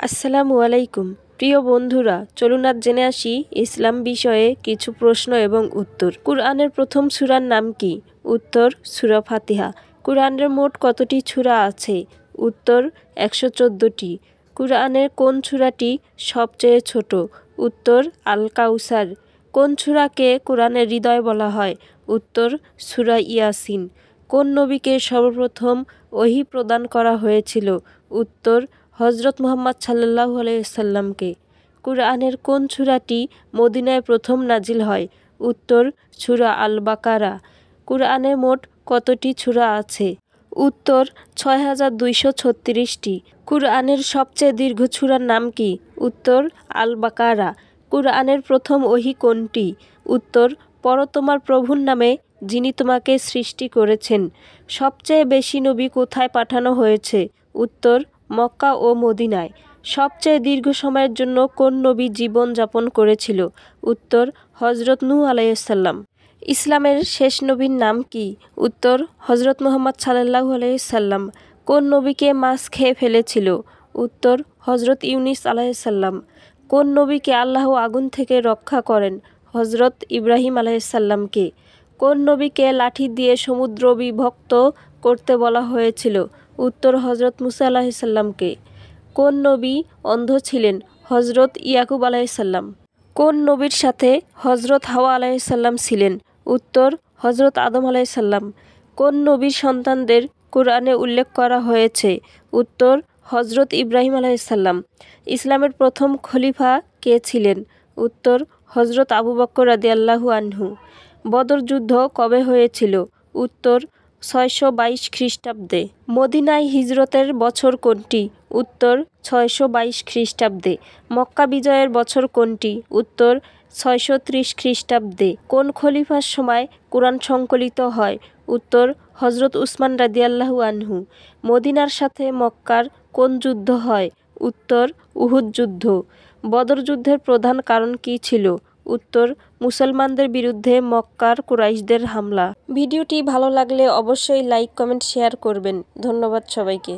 আসসালামু আলাইকুম প্রিয় বন্ধুরা, চলুন আজ জেনে আসি ইসলাম বিষয়ে কিছু প্রশ্ন এবং উত্তর। কুরআনের প্রথম সূরার নাম কি? উত্তর সূরা ফাতিহা। কুরআনের মোট কতটি সূরা আছে? উত্তর ১১৪টি। কুরআনের কোন সূরাটি সবচেয়ে ছোট? উত্তর আল কাউসার। কোন সূরাকে কুরআনের হৃদয় বলা হয়? উত্তর সূরা ইয়াসিন। কোন নবীকে সর্বপ্রথম ওহী প্রদান করা হয়েছিল? উত্তর হযরত মুহাম্মদ সাল্লাল্লাহু আলাইহি ওয়াসাল্লামকে। কুরআনের কোন সূরাটি মদিনায় প্রথম নাজিল হয়? উত্তর সূরা আল বাকারা। কুরআনে মোট কতটি সূরা আছে? উত্তর ৬২৩৬টি। কুরআনের সবচেয়ে দীর্ঘ সূরার নাম কি? উত্তর আল বাকারা। কুরআনের প্রথম ওহী কোনটি? উত্তর পড়ো তোমার প্রভুর নামে যিনি তোমাকে সৃষ্টি করেছেন। সবচেয়ে বেশি নবী কোথায় পাঠানো হয়েছে? উত্তর মক্কা ও মদিনায়। সবচেয়ে দীর্ঘ সময়ের জন্য কোন নবী জীবন যাপন করেছিল? উত্তর হযরত নূহ আলাইহিস সালাম। ইসলামের শেষ নবীর নাম কি? উত্তর হযরত মুহাম্মদ সাল্লাল্লাহু আলাইহি সাল্লাম। কোন নবীকে মাছ খেয়ে ফেলেছিল? উত্তর হযরত ইউনূস আলাইহিস সালাম। কোন নবীকে আল্লাহ আগুন থেকে রক্ষা করেন? হযরত ইব্রাহিম আলাইহিস সালামকে। কোন নবীকে লাঠি দিয়ে সমুদ্র বিভক্ত করতে বলা হয়েছিল? উত্তর হযরত মূসা আলাইহিস সালামকে। কোন নবী অন্ধ ছিলেন? হযরত ইয়াকুব আলাইহিস সালাম। কোন নবীর সাথে হযরত হাওয়া আলাইহিস সালাম ছিলেন? উত্তর হযরত আদম আলাইহিস সালাম। কোন নবীর সন্তানদের কুরআনে উল্লেখ করা হয়েছে? উত্তর হযরত ইব্রাহিম আলাইহিস সালাম। ইসলামের প্রথম খলিফা কে ছিলেন? উত্তর হযরত আবু বকর রাদিয়াল্লাহু আনহু। বদর যুদ্ধ কবে হয়েছিল? উত্তর ৬২২ খ্রিস্টাব্দে। মদিনায় হিজরতের বছর কোনটি? উত্তর ৬২২ খ্রিস্টাব্দে। মক্কা বিজয়ের বছর কোনটি? উত্তর ৬৩০ খ্রিস্টাব্দে। কোন খলিফার সময় কুরআন সংকলিত হয়? উত্তর হযরত উসমান রাদিয়াল্লাহু আনহু। মদিনার সাথে মক্কার কোন যুদ্ধ হয়? উত্তর উহুদ যুদ্ধ। বদর যুদ্ধের প্রধান কারণ কী ছিল? উত্তর মুসলমানদের বিরুদ্ধে মক্কার কুরাইশদের হামলা। ভিডিওটি ভালো লাগলে অবশ্যই লাইক, কমেন্ট, শেয়ার করবেন। ধন্যবাদ সবাইকে।